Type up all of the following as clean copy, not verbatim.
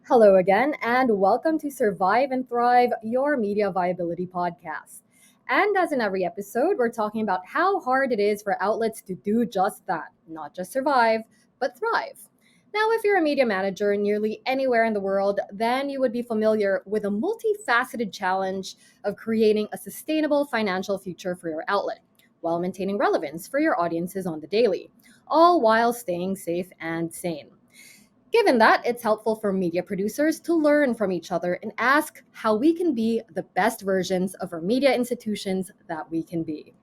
Hello again, and welcome to Survive and Thrive, your media viability podcast. And as in every episode, we're talking about how hard it is for outlets to do just that, not just survive, but thrive. Now, if you're a media manager nearly anywhere in the world, then you would be familiar with a multifaceted challenge of creating a sustainable financial future for your outlet while maintaining relevance for your audiences on the daily, all while staying safe and sane. Given that, it's helpful for media producers to learn from each other and ask how we can be the best versions of our media institutions that we can be.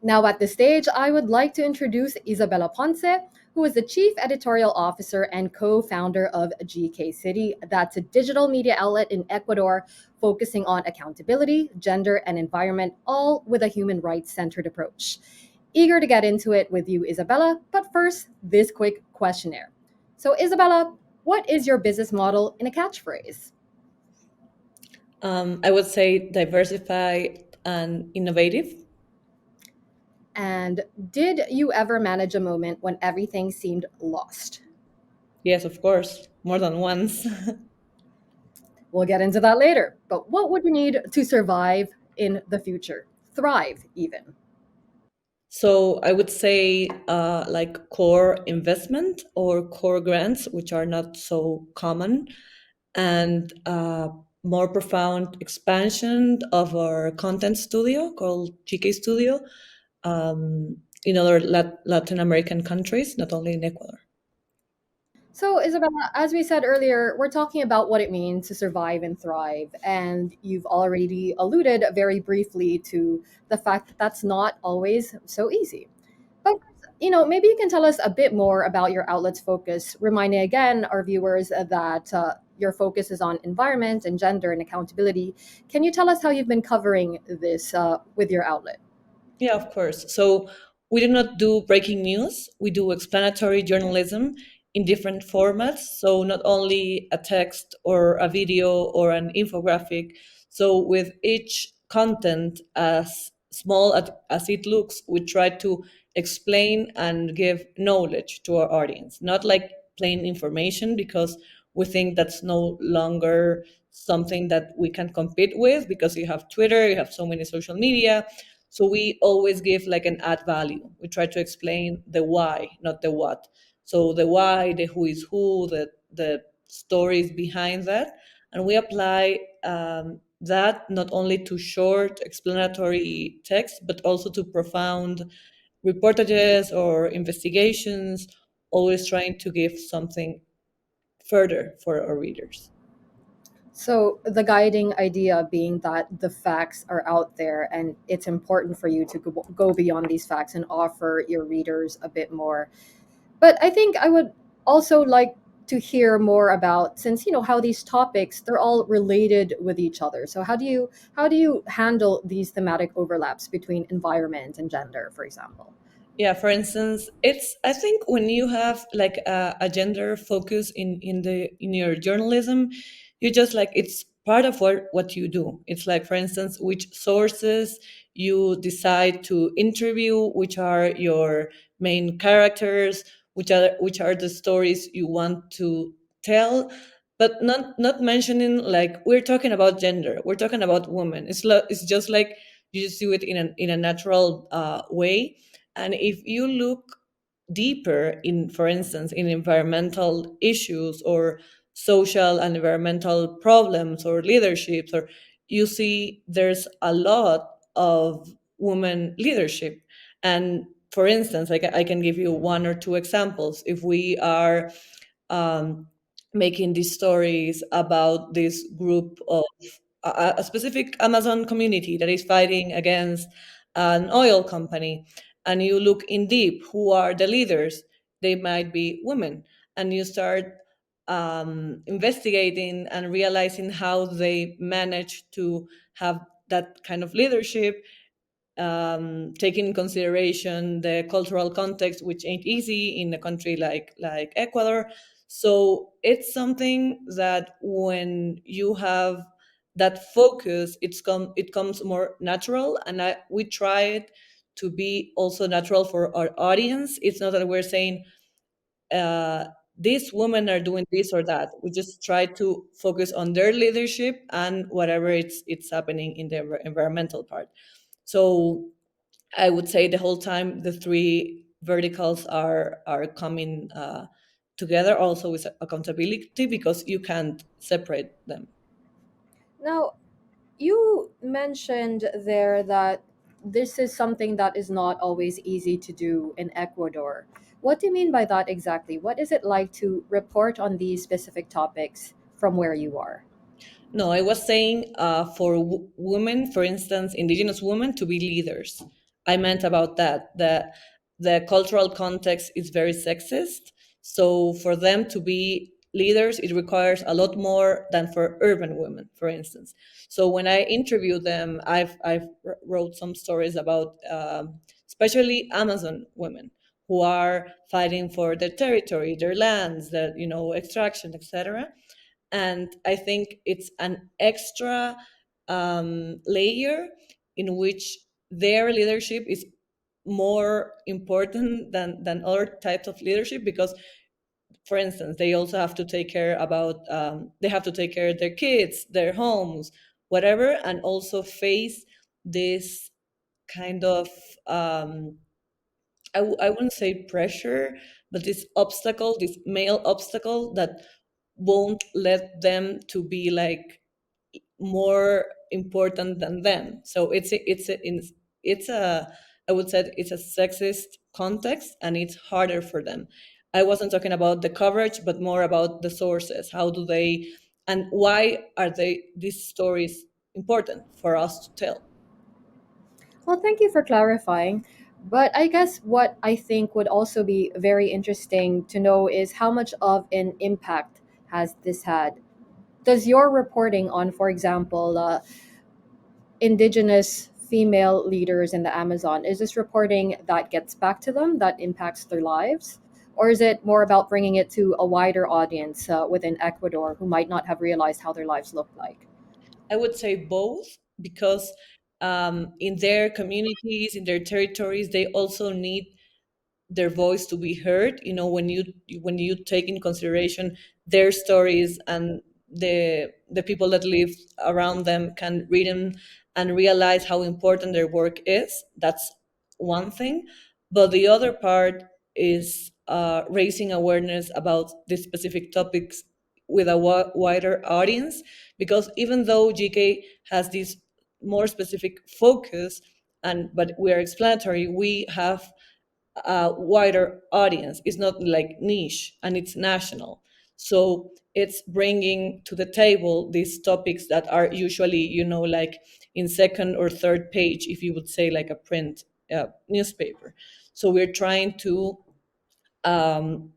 Now, at this stage, I would like to introduce Isabela Ponce, who is the Chief Editorial Officer and co founder of GK.city. That's a digital media outlet in Ecuador focusing on accountability, gender, and environment, all with a human rights centered approach. Eager to get into it with you, Isabella, but first, this quick questionnaire. So, Isabella, what is your business model in a catchphrase? I would say diversified and innovative. And did you ever manage a moment when everything seemed lost? Yes, of course, more than once. We'll get into that later. But what would you need to survive in the future? Thrive, even. So I would say like core investment or core grants, which are not so common, and more profound expansion of our content studio called GK Studio in other Latin American countries, not only in Ecuador. So, Isabella, as we said earlier, we're talking about what it means to survive and thrive. And you've already alluded very briefly to the fact that that's not always so easy. But, maybe you can tell us a bit more about your outlet's focus, reminding again our viewers that your focus is on environment and gender and accountability. Can you tell us how you've been covering this with your outlet? Yeah, of course. So we do not do breaking news. We do explanatory journalism in different formats. So not only a text or a video or an infographic. So with each content, as small as it looks, we try to explain and give knowledge to our audience, not like plain information, because we think that's no longer something that we can compete with because you have Twitter, you have so many social media, so we always give like an add value. We try to explain the why, not the what. So the why, the who is who, the stories behind that, and we apply that not only to short explanatory text, but also to profound reportages or investigations. Always trying to give something further for our readers. So, the guiding idea being that the facts are out there and it's important for you to go beyond these facts and offer your readers a bit more. But I think I would also like to hear more about, since how these topics, they're all related with each other. So how do you handle these thematic overlaps between environment and gender, for example? Yeah, for instance, it's I think when you have like a gender focus in your journalism, you just like it's part of what you do. It's like, for instance, which sources you decide to interview, which are your main characters, which are the stories you want to tell, but not mentioning like we're talking about gender, we're talking about women. It's just like you just do it in a natural way. And if you look deeper in, for instance, in environmental issues or social and environmental problems or leaderships, or you see there's a lot of women leadership. And for instance, I can give you one or two examples. If we are um, making these stories about this group of a specific Amazon community that is fighting against an oil company, and you look in deep who are the leaders, they might be women, and you start investigating and realizing how they manage to have that kind of leadership, taking in consideration the cultural context, which ain't easy in a country like Ecuador. So it's something that when you have that focus, it comes more natural, and we try it to be also natural for our audience. It's not that we're saying these women are doing this or that. We just try to focus on their leadership and whatever it's happening in the environmental part. So I would say the whole time the three verticals are coming together, also with accountability, because you can't separate them. Now, you mentioned there that this is something that is not always easy to do in Ecuador. What do you mean by that exactly? What is it like to report on these specific topics from where you are? No, I was saying for women, for instance, indigenous women to be leaders. I meant about that. The cultural context is very sexist. So for them to be leaders, it requires a lot more than for urban women, for instance. So when I interview them, I've wrote some stories about especially Amazon women who are fighting for their territory, their lands, their extraction, etc. And I think it's an extra layer in which their leadership is more important than other types of leadership, because for instance they also have to take care about they have to take care of their kids, their homes, whatever, and also face this kind of um, I wouldn't say pressure, but this obstacle, this male obstacle that won't let them to be like more important than them. So it's a I would say it's a sexist context, and it's harder for them. I wasn't talking about the coverage, but more about the sources. How do they, and why are they these stories important for us to tell? Well, thank you for clarifying. But I guess what I think would also be very interesting to know is how much of an impact has this had? Does your reporting on, for example, indigenous female leaders in the Amazon, is this reporting that gets back to them, that impacts their lives? Or is it more about bringing it to a wider audience within Ecuador who might not have realized how their lives look like? I would say both, because in their communities, in their territories, they also need their voice to be heard. When you take in consideration their stories, and the people that live around them can read them and realize how important their work is. That's one thing. But the other part is raising awareness about these specific topics with a wider audience, because even though GK has this more specific focus, and but we are explanatory, we have a wider audience. It's not like niche, and it's national. So it's bringing to the table these topics that are usually, like in second or third page, if you would say like a print newspaper. So we're trying to um,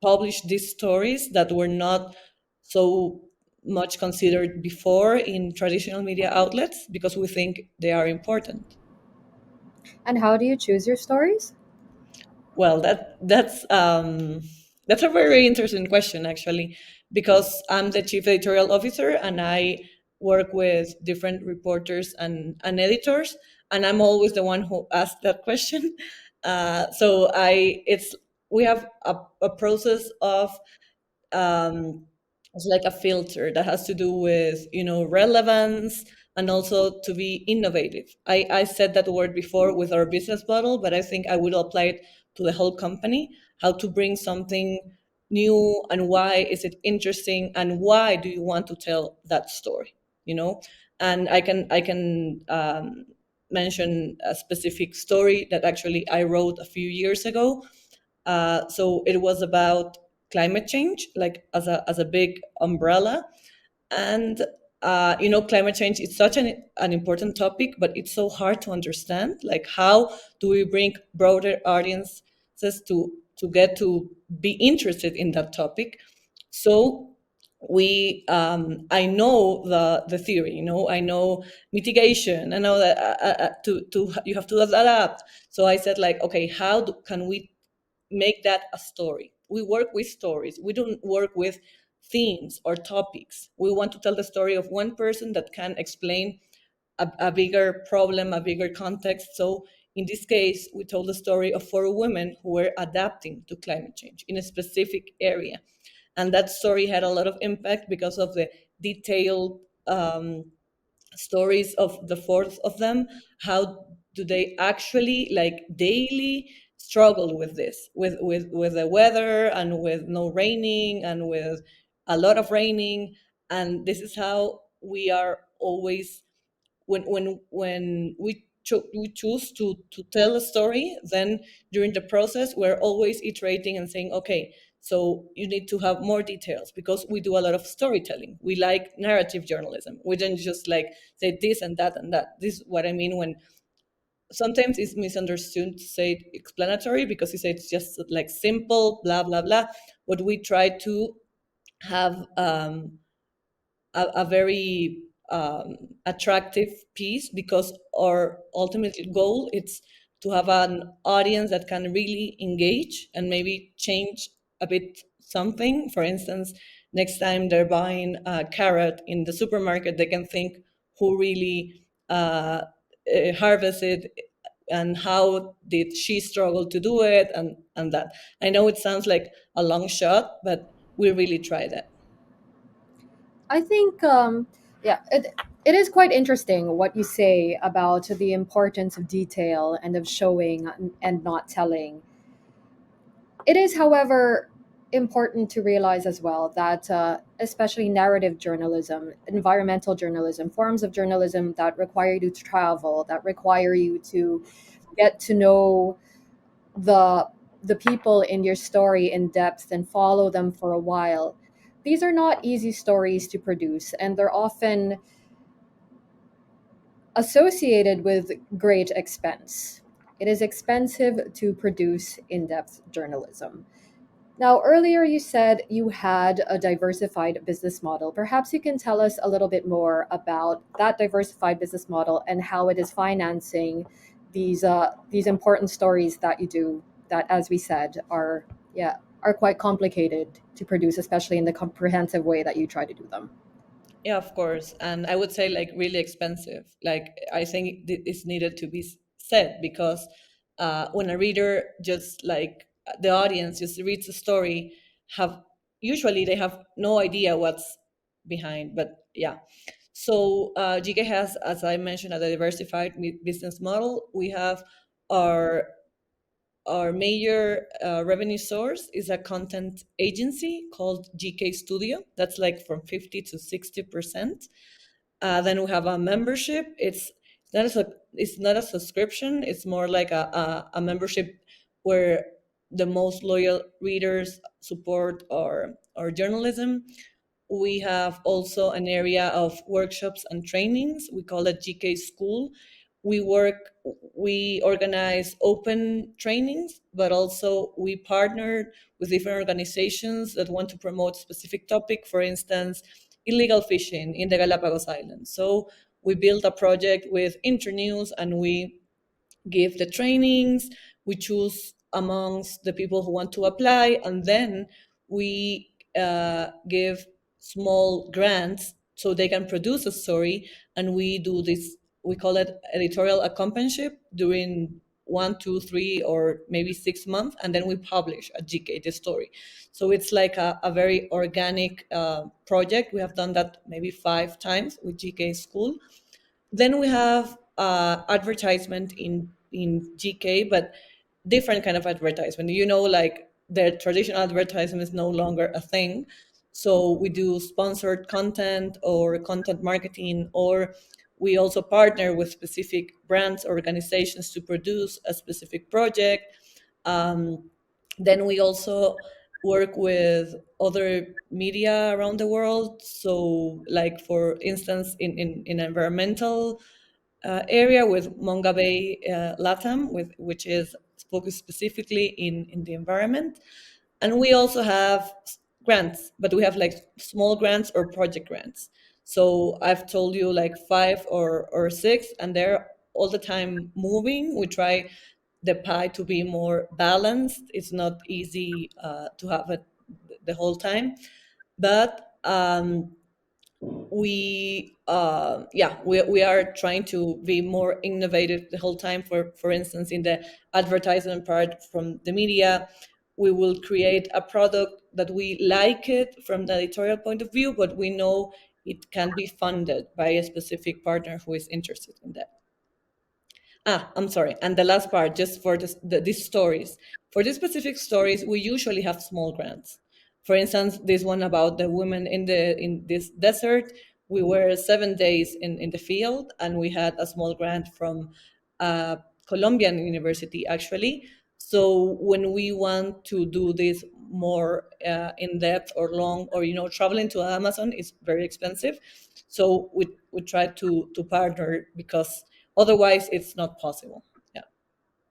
publish these stories that were not so much considered before in traditional media outlets, because we think they are important. And how do you choose your stories? Well, that's a very interesting question, actually, because I'm the chief editorial officer, and I work with different reporters and editors, and I'm always the one who asks that question. So I it's we have a process of it's like a filter that has to do with relevance, and also to be innovative. I said that word before with our business model, but I think I would apply it to the whole company. How to bring something new, and why is it interesting, and why do you want to tell that story, and I can mention a specific story that actually I wrote a few years ago. So it was about climate change, like as a big umbrella. And climate change is such an important topic, but it's so hard to understand. Like, how do we bring broader audiences to get to be interested in that topic? So I know the theory. I know mitigation. I know that to you have to adapt. So I said, like, okay, can we make that a story? We work with stories. We don't work with themes or topics. We want to tell the story of one person that can explain a bigger problem, a bigger context. So In this case, we told the story of four women who were adapting to climate change in a specific area. And that story had a lot of impact because of the detailed stories of the fourth of them. How do they actually, like, daily struggle with this, with the weather, and with no raining, and with a lot of raining. And this is how we are always, when we choose to tell a story, then during the process we're always iterating and saying, okay, so you need to have more details, because we do a lot of storytelling. We like narrative journalism. We don't just like say this and that and that. This is what I mean when sometimes it's misunderstood to say explanatory, because you say it's just like simple blah blah blah. But we try to have a very attractive piece, because our ultimate goal is to have an audience that can really engage and maybe change a bit something. For instance, next time they're buying a carrot in the supermarket, they can think who really harvested, and how did she struggle to do it, and that. I know it sounds like a long shot, but we really try that. I think, yeah, it is quite interesting what you say about the importance of detail and of showing and not telling. It is, however, important to realize as well that, especially narrative journalism, environmental journalism, forms of journalism that require you to travel, that require you to get to know the the people in your story in depth and follow them for a while. These are not easy stories to produce, and they're often associated with great expense. It is expensive to produce in depth journalism. Now, earlier you said you had a diversified business model. Perhaps you can tell us a little bit more about that diversified business model and how it is financing these important stories that you do. That, as we said, are, yeah, are quite complicated to produce, especially in the comprehensive way that you try to do them. Yeah, of course. And I would say like really expensive. Like I think it's needed to be said, because when a reader just like the audience just reads a story, have usually they have no idea what's behind. But yeah. So GK has, as I mentioned, a diversified business model. We have our our major revenue source is a content agency called GK Studio. That's like from 50 to 60%. Then we have a membership. It's not a subscription. It's more like a membership where the most loyal readers support our journalism. We have also an area of workshops and trainings. We call it GK School. We organize open trainings, but also we partner with different organizations that want to promote specific topic. For instance, illegal fishing in the Galapagos Islands. So we built a project with Internews, and we give the trainings. We choose amongst the people who want to apply, and then we give small grants so they can produce a story. And we do this, we call it editorial accompanyship, during 1, 2, 3, or maybe 6 months, and then we publish a GK the story. So it's like a very organic project. We have done that maybe 5 times with GK School. Then we have advertisement in GK, but different kind of advertisement. Like the traditional advertisement is no longer a thing. So we do sponsored content or content marketing, or we also partner with specific brands, organizations to produce a specific project. Um, then we also work with other media around the world. So, like for instance, in environmental area with Monga Bay Latam, which is focused specifically in the environment. And we also have grants, but we have like small grants or project grants. So I've told you like five or six, and they're all the time moving. We try the pie to be more balanced. It's not easy to have it the whole time, but we are trying to be more innovative the whole time. For instance, in the advertisement part from the media, we will create a product that we like it from the editorial point of view, but we know it can be funded by a specific partner who is interested in that. I'm sorry. And the last part, just for these stories. For these specific stories, we usually have small grants. For instance, this one about the women in this desert, we were 7 days in the field, and we had a small grant from a Colombian university, actually. So when we want to do this more in depth or long, or traveling to Amazon is very expensive. So we try to partner, because otherwise it's not possible. Yeah.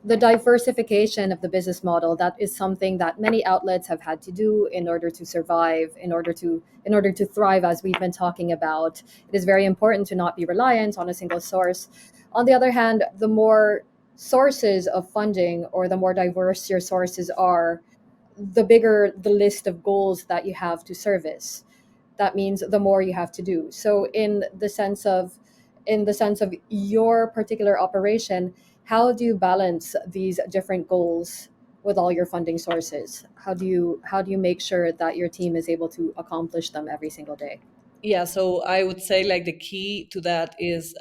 The diversification of the business model, that is something that many outlets have had to do in order to survive, in order to thrive, as we've been talking about. It is very important to not be reliant on a single source. On the other hand, the more sources of funding, or the more diverse your sources are, the bigger the list of goals that you have to service. That means the more you have to do. So in the sense of your particular operation, how do you balance these different goals with all your funding sources? How do you make sure that your team is able to accomplish them every single day? Yeah, so I would say like the key to that is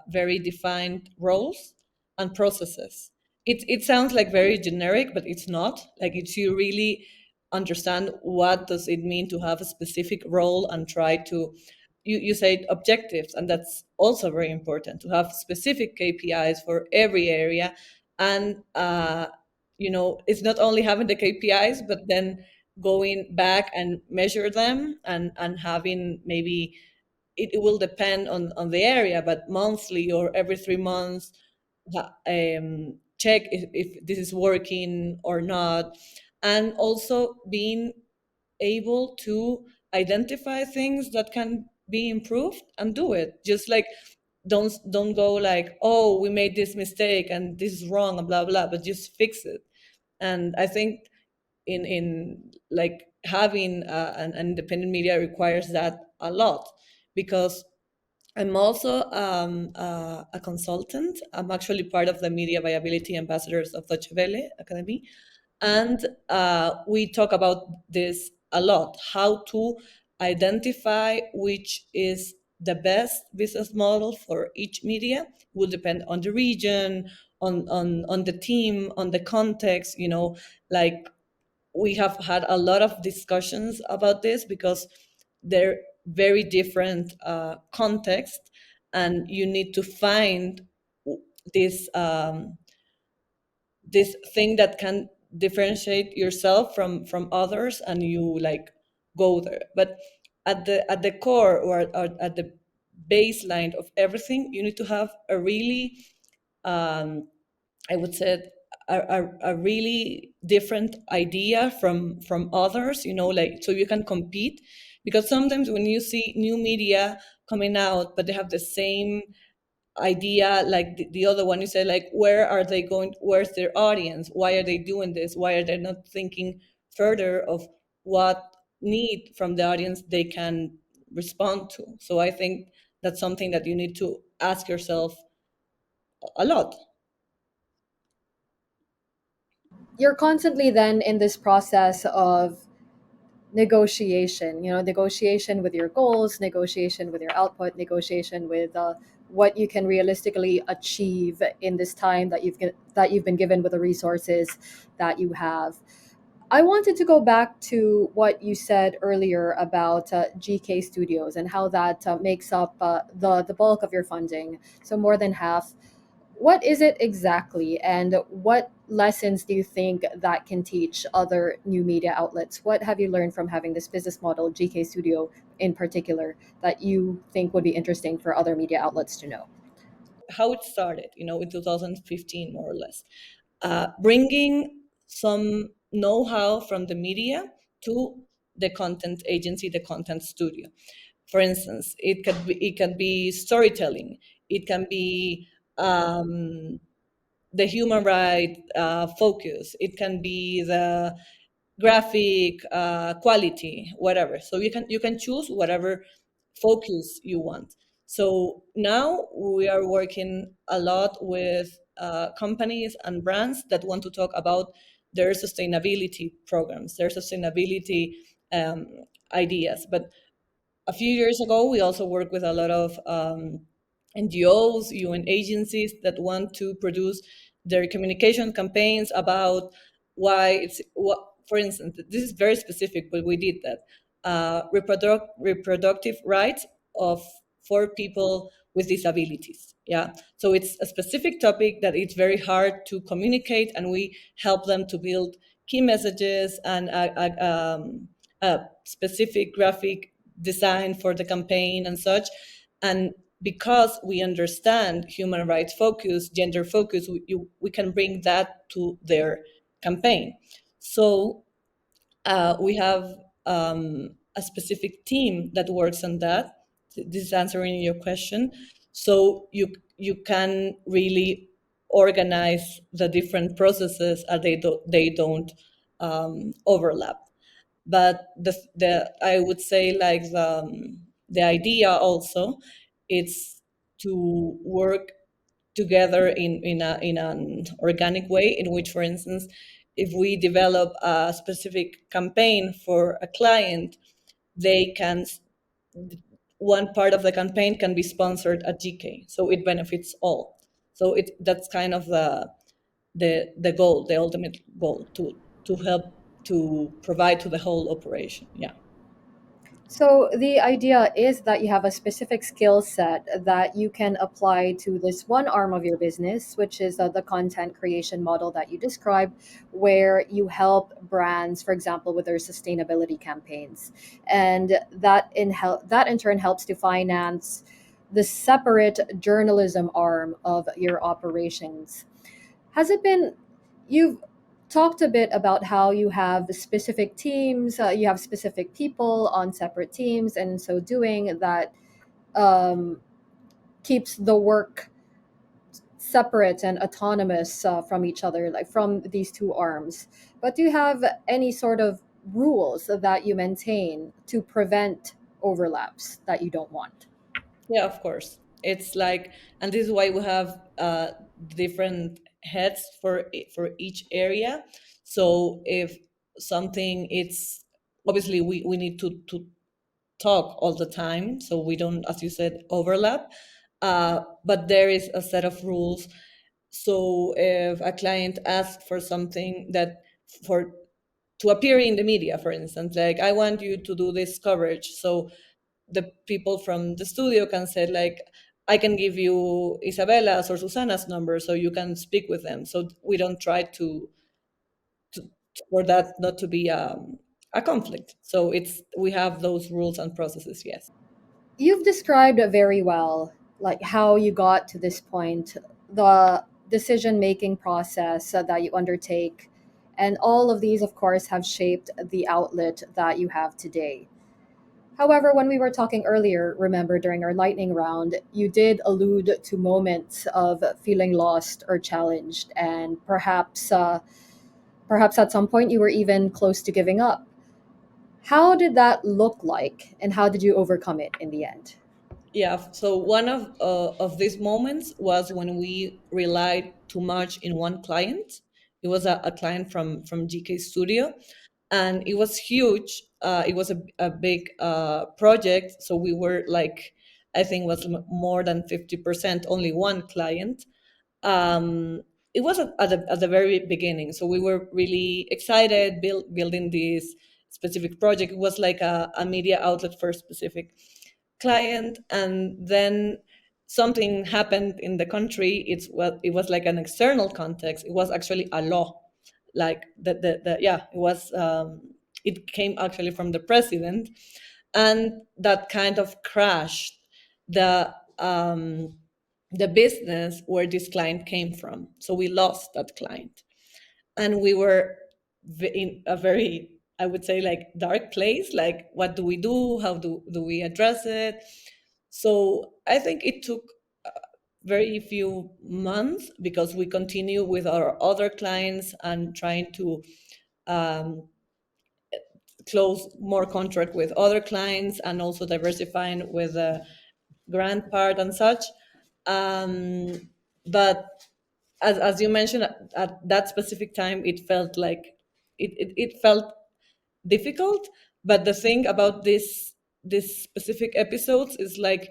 very defined roles and processes. It sounds like very generic, but it's not. Like, it's you really understand what does it mean to have a specific role, and try to, you said objectives, and that's also very important, to have specific KPIs for every area. And it's not only having the KPIs, but then going back and measure them, and having, maybe it will depend on the area, but monthly or every 3 months, check if this is working or not. And also being able to identify things that can be improved and do it. Just like, don't go like, oh, we made this mistake and this is wrong and blah blah, but just fix it. And I think in like having an independent media requires that a lot, because I'm also a consultant. I'm actually part of the media viability ambassadors of dw-akademie, and we talk about this a lot, how to identify which is the best business model for each media. Will depend on the region, on the team, on the context. Like, we have had a lot of discussions about this, because they're very different context, and you need to find this this thing that can differentiate yourself from others, and you like go there. But at the core, or at the baseline of everything, you need to have a really, um, I would say, a really different idea from others, like, so you can compete. Because sometimes when you see new media coming out, but they have the same idea like the other one, you say like, where are they going? Where's their audience? Why are they doing this? Why are they not thinking further of what need from the audience they can respond to? So I think that's something that you need to ask yourself a lot. You're constantly then in this process of negotiation, negotiation with your goals, negotiation with your output, negotiation with what you can realistically achieve in this time that you've been given with the resources that you have. I wanted to go back to what you said earlier about GK Studios and how that makes up the bulk of your funding, so more than half. What is it exactly, and what lessons do you think that can teach other new media outlets? What have you learned from having this business model, GK Studio in particular, that you think would be interesting for other media outlets to know? How it started, in 2015, more or less, bringing some know-how from the media to the content agency, the content studio. For instance, it can be storytelling, it can be the human right focus, it can be the graphic quality, whatever. So you can choose whatever focus you want. So now we are working a lot with companies and brands that want to talk about their sustainability programs, their sustainability um, ideas. But a few years ago, we also worked with a lot of NGOs, UN agencies that want to produce their communication campaigns about why it's what. For instance, this is very specific, but we did that. Reproductive rights of for people with disabilities. Yeah, so it's a specific topic that it's very hard to communicate, and we help them to build key messages and a specific graphic design for the campaign and such. And because we understand human rights focus, gender focus, we can bring that to their campaign. So we have a specific team that works on that. This is answering your question. So you can really organize the different processes, and they don't overlap. But the I would say like the idea also it's to work together in an organic way, in which, for instance, if we develop a specific campaign for a client, they can one part of the campaign can be sponsored at GK, so it benefits all. So that's kind of the goal, the ultimate goal, to help to provide to the whole operation. Yeah. So the idea is that you have a specific skill set that you can apply to this one arm of your business, which is the content creation model that you described, where you help brands, for example, with their sustainability campaigns, and that in turn helps to finance the separate journalism arm of your operations. Has it been, you've talked a bit about how you have specific teams, you have specific people on separate teams, and in so doing, that um, keeps the work separate and autonomous from each other, like from these two arms. But do you have any sort of rules that you maintain to prevent overlaps that you don't want? Yeah, of course. It's like, and this is why we have different heads for each area. So if something, it's obviously we need to talk all the time, so we don't, as you said, overlap. But there is a set of rules. So if a client asks for something that for to appear in the media, for instance, like I want you to do this coverage, so the people from the studio can say like I can give you Isabela's or Susana's number so you can speak with them. So we don't try to for that not to be a conflict. So it's we have those rules and processes. Yes. You've described it very well, like how you got to this point, the decision making process that you undertake, and all of these, of course, have shaped the outlet that you have today. However, when we were talking earlier, remember during our lightning round, you did allude to moments of feeling lost or challenged, and perhaps at some point you were even close to giving up. How did that look like, and how did you overcome it in the end? Yeah. So one of these moments was when we relied too much in one client. It was a client from GK Studio, and it was huge. It was a big project. So we were like, I think was more than 50% only one client. um, it was at the very beginning. So we were really excited building this specific project. It was like a media outlet for a specific client. And then something happened in the country. It was like an external context. It was actually a law. Like yeah, it was it came actually from the president. And that kind of crashed the the business where this client came from. So we lost that client. And we were in a very, I would say, like dark place. Like, what do we do? How do we address it? So I think it took very few months because we continue with our other clients and trying um, close more contract with other clients and also diversifying with the grant part and such. But as you mentioned, at that specific time, it felt like it felt difficult. But the thing about this specific episodes is like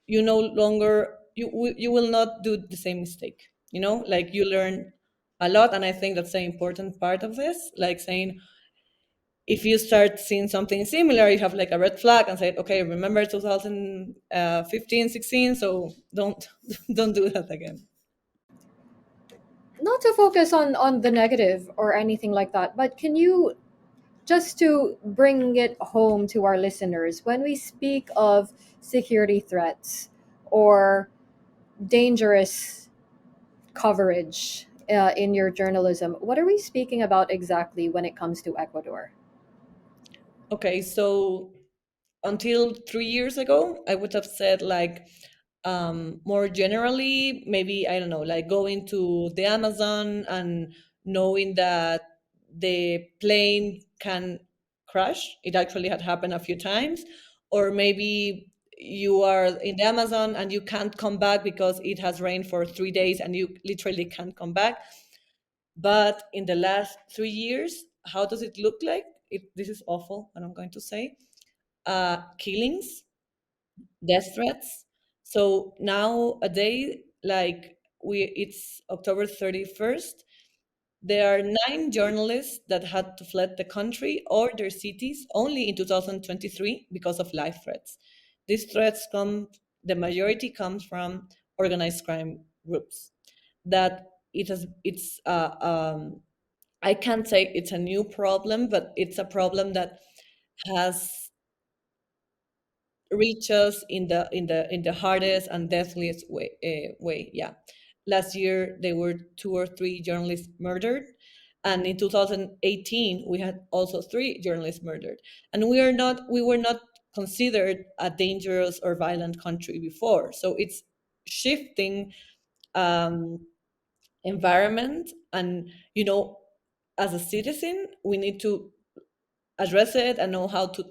you no longer you will not do the same mistake. Like you learn a lot, and I think that's the important part of this. Like saying, if you start seeing something similar, you have like a red flag and say, okay, remember 2015, 16, so don't don't do that again. Not to focus on the negative or anything like that, but can you, just to bring it home to our listeners, when we speak of security threats or dangerous coverage in your journalism, what are we speaking about exactly when it comes to Ecuador? Okay, so until 3 years ago, I would have said like more generally, maybe I don't know, like going to the Amazon and knowing that the plane can crash. It actually had happened a few times. Or maybe you are in the Amazon and you can't come back because it has rained for 3 days and you literally can't come back. But in the last 3 years, how does it look like? This is awful, what I'm going to say. Killings, death threats. So nowadays, like it's October 31st. There are 9 journalists that had to fled the country or their cities only in 2023 because of life threats. These threats the majority comes from organized crime groups. That it's I can't say it's a new problem, but it's a problem that has reach us in the hardest and deathliest way. Yeah, last year there were 2 or 3 journalists murdered, and in 2018 we had also 3 journalists murdered. And we were not considered a dangerous or violent country before, so it's shifting um, environment. And as a citizen we need to address it and know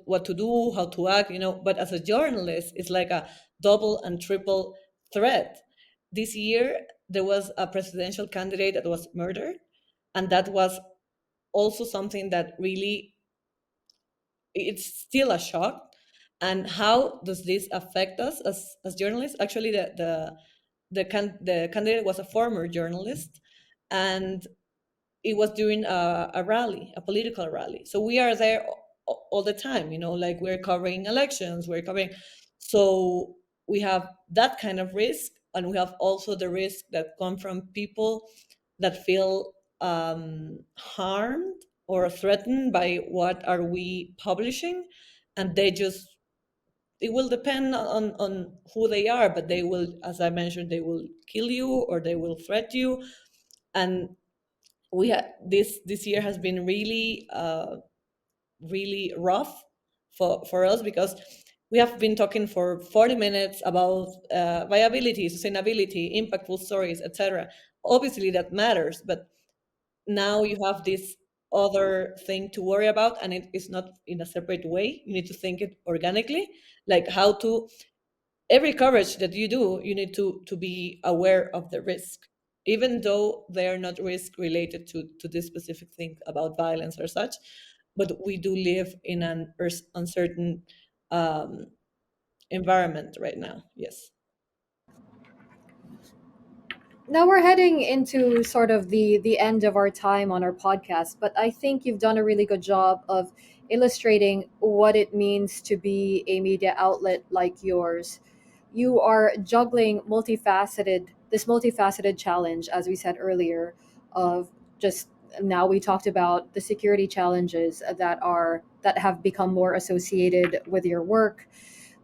what to do, how to act. But as a journalist, it's like a double and triple threat. This year there was a presidential candidate that was murdered, and that was also something that really, it's still a shock. And how does this affect us as journalists? Actually, the candidate was a former journalist, and it was during a rally, a political rally. So we are there all the time, like we're covering elections, we're covering. So we have that kind of risk, and we have also the risk that come from people that feel harmed or threatened by what are we publishing, and they just, it will depend on who they are, but they will, as I mentioned, they will kill you or they will threat you. And this year has been really rough for us, because we have been talking for 40 minutes about viability, sustainability, impactful stories, etc. Obviously that matters, but now you have this other thing to worry about, and it is not in a separate way. You need to think it organically, like how to, every coverage that you do, you need to be aware of the risk, even though they are not risk related to this specific thing about violence or such. But we do live in an uncertain um, environment right now. Yes. Now we're heading into sort of the end of our time on our podcast, but I think you've done a really good job of illustrating what it means to be a media outlet like yours. You are juggling multifaceted challenge, as we said earlier, of just, now we talked about the security challenges that have become more associated with your work,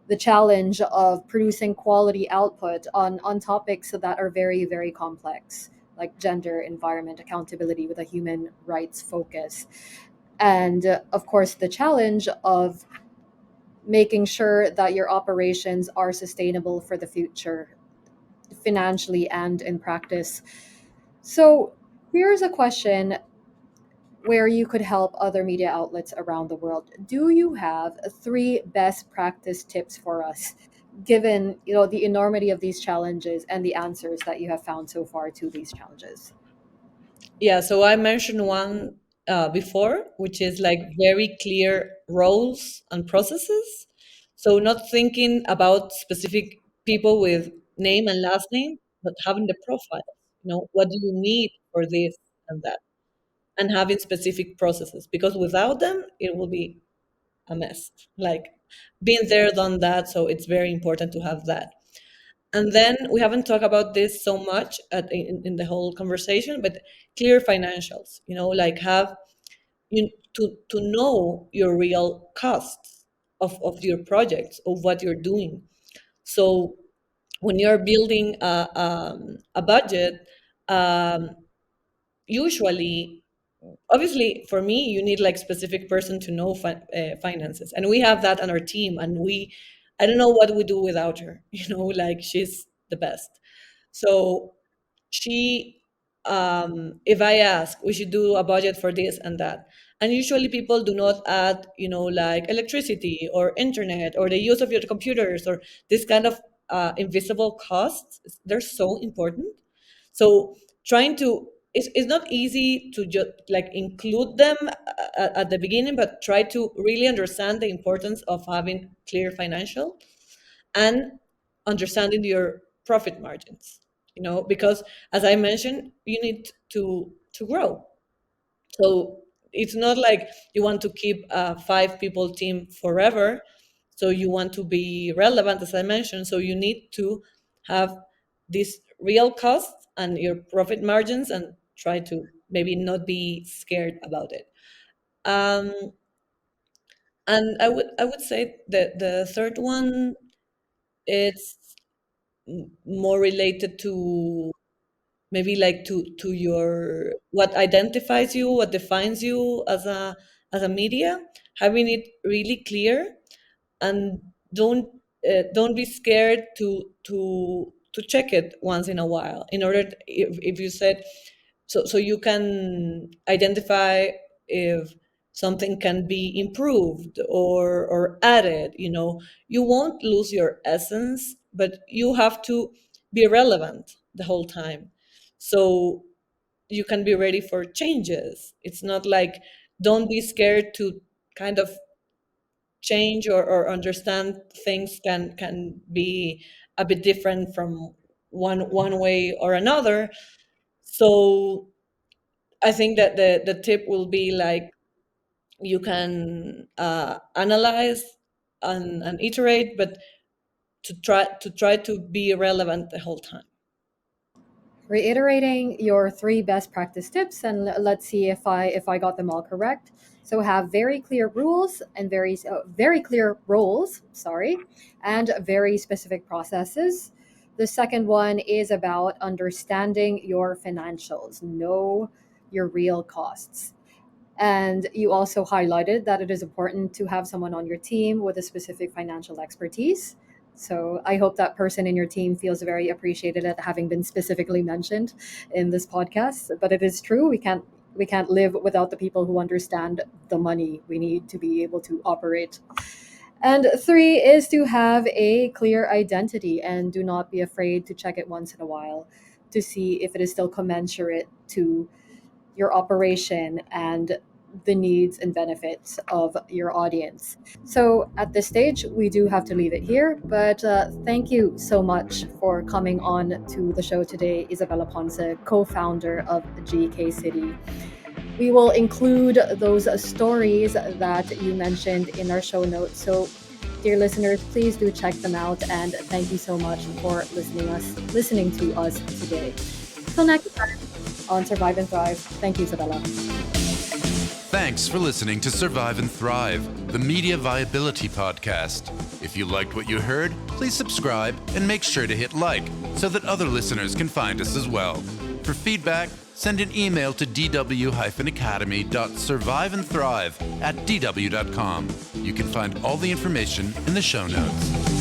the challenge of producing quality output on topics that are very, very complex, like gender, environment, accountability with a human rights focus. And of course, the challenge of making sure that your operations are sustainable for the future, financially and in practice. So here's a question. where you could help other media outlets around the world. Do you have three best practice tips for us, given the enormity of these challenges and the answers that you have found so far to these challenges? Yeah, so I mentioned one before, which is like very clear roles and processes. So not thinking about specific people with name and last name, but having the profile. What do you need for this and that, and having specific processes, because without them, it will be a mess. Like being there, done that. So it's very important to have that. And then we haven't talked about this so much in the whole conversation, but clear financials. Like have you to know your real costs of your projects, of what you're doing. So when you're building a budget, um, usually, obviously, for me, you need like specific person to know finances, and we have that on our team. And I don't know what we do without her. Like she's the best. So she, if I ask, we should do a budget for this and that. And usually people do not add, like electricity or internet or the use of your computers or this kind of invisible costs. They're so important. So trying to, it's not easy to just like include them at the beginning, but try to really understand the importance of having clear financial and understanding your profit margins. Because as I mentioned, you need to grow. So it's not like you want to keep a 5 people team forever. So you want to be relevant, as I mentioned. So you need to have these real costs and your profit margins, and try to maybe not be scared about it. Um, and I would say that the third one, it's more related to maybe like to your, what identifies you, what defines you as a media, having it really clear. And don't be scared to check it once in a while, in order if you said, so you can identify if something can be improved or added. You won't lose your essence, but you have to be relevant the whole time, so you can be ready for changes. It's not like, don't be scared to kind of change, or understand things can be a bit different from one way or another. So I think that the tip will be like, you can analyze and iterate, but to try to be relevant the whole time. Reiterating your three best practice tips, and let's see if I got them all correct. So have very clear rules and very clear roles, sorry, and very specific processes. The second one is about understanding your financials, know your real costs. And you also highlighted that it is important to have someone on your team with a specific financial expertise. So I hope that person in your team feels very appreciated at having been specifically mentioned in this podcast. But it is true, we can't live without the people who understand the money we need to be able to operate. And three is to have a clear identity and do not be afraid to check it once in a while to see if it is still commensurate to your operation and the needs and benefits of your audience. So at this stage, we do have to leave it here, but thank you so much for coming on to the show today, Isabela Ponce, co-founder of GK.city. We will include those stories that you mentioned in our show notes. So dear listeners, please do check them out, and thank you so much for listening to us today. Till next time on Survive and Thrive. Thank you, Isabella. Thanks for listening to Survive and Thrive, the Media Viability Podcast. If you liked what you heard, please subscribe and make sure to hit like so that other listeners can find us as well. For feedback, send an email to dw-akademie.surviveandthrive@dw.com. You can find all the information in the show notes.